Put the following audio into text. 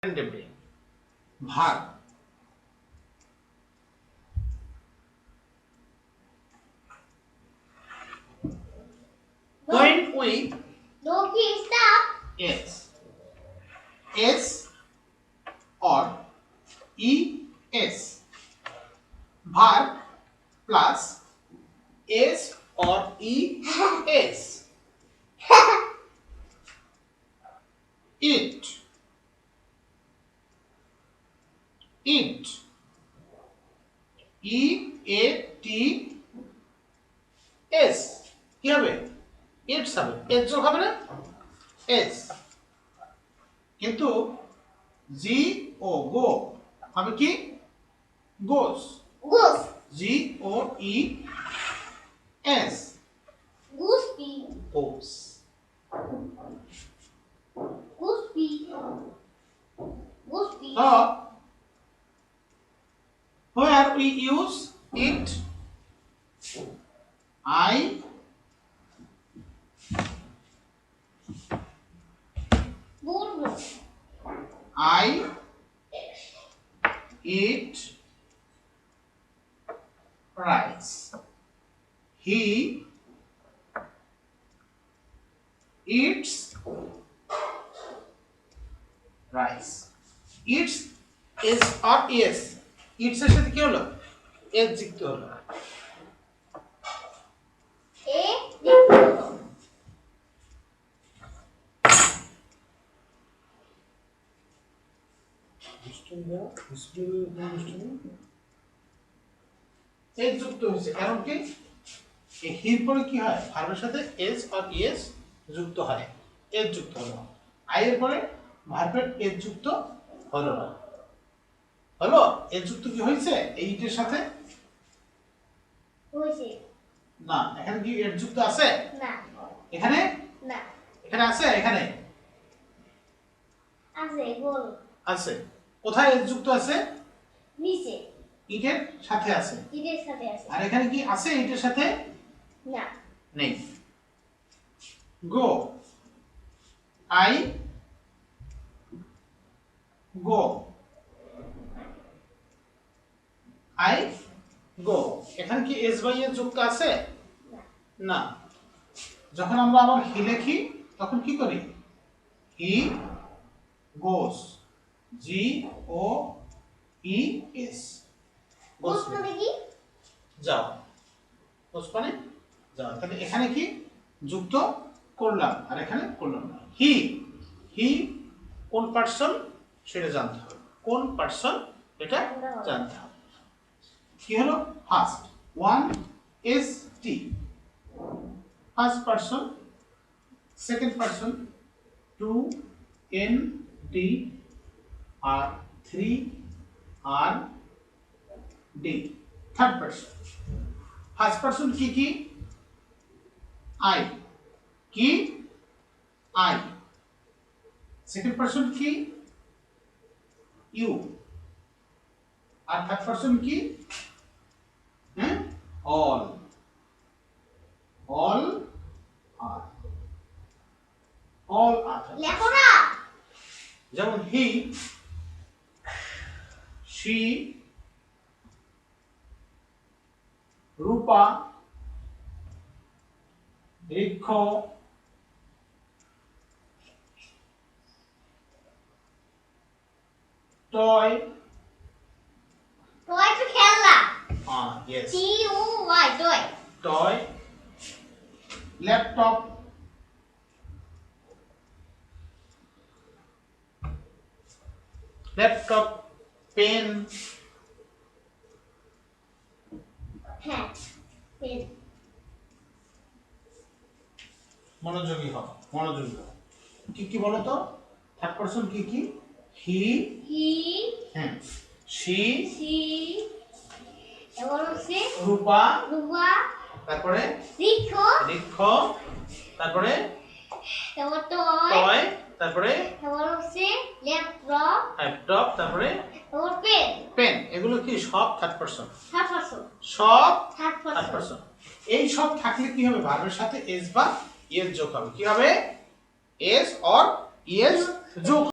randomly. Verb. When we S or ES, verb plus S or ES. It, eat, EATS কি হবে? It's হবে, এর যোগ হবে না, এস। কিন্তু জি ও গো হবে কি? Goes. Goes. G O E S, গুসপি। গোস। গুসপি। গুসপি। So where we use it, I বলবো। I eat rice. He eats rice. Eats is or yes. Eats এর সাথে কি হলো? এস যুক্ত হলো। এ লিখব। এস যুক্ত হয়েছে কারণ কি? এই হির পরে কি হয়? ভার্বের সাথে এস আর ইএস যুক্ত হয়, এস যুক্ত হলো। আই এর পরে ভার্বের এস যুক্ত হলো না। হলো? এস যুক্ত কি হয়েছে এই ইটের সাথে? হয়েছে। না, এখানে কি এস যুক্ত আছে? না। এখানে? না। এখানে আছে? এখানে আছে, বল। আছে। কোথায় এস যুক্ত আছে? নিচে। ইটের সাথে আছে। ইটের সাথে আছে। আর এখানে কি আছে ইটের সাথে? না। নেই। গো, আই গো, আই গো। এখানে কি এস বাই এস যুক্ত আছে? না। যখন আমরা আবার হি লিখি তখন কি করি? হি গোস, জি ও ই এস, গোস মানে কি? যাও, গোস মানে যাও। তাহলে এখানে কি যুক্ত করলাম আর এখানে করলাম না। হি, হি কোন পার্সন সেটা জানতে হবে, কোন পার্সন এটা জানতে হবে। কি হলো? First, one S T, first person. Second person, two N T আর three R D. Third person. First person কি কি? আই, কি? আই। সেকেন্ড পার্সন কি? ইউ। আর থার্ড পার্সন কি? হ্যাঁ, all, all are, all are. লেখো না। যেমন হি, শি, রূপা, বৃক্ষ, টয়, টয় তো খেলনা। yes, T O Y, toy. Toy, laptop, laptop, pen. হ্যাঁ, পেন। মনোযোগী হও, মনোযোগী হও। কি কি বলো তো? থার্ড পারসন কি কি? হি, হি, হ্যাঁ, শি, সি, এবার হচ্ছে রূপা, রূপা, তারপরে বৃক্ষ, বৃক্ষ, তারপরে তারপর টয়, টয়, তারপরে তারপর হচ্ছে ল্যাপটপ, ল্যাপটপ, তারপরে তারপর পেন। পেন। এগুলো কি সব থার্ড পারসন? Third person. সব থার্ড থার্ড পারসন। পারসন। এই সব থাকলে কি হবে? ভার্বের সাথে এস বা ইএস যোগ হবে। কি হবে? এস অর ইএস যোগ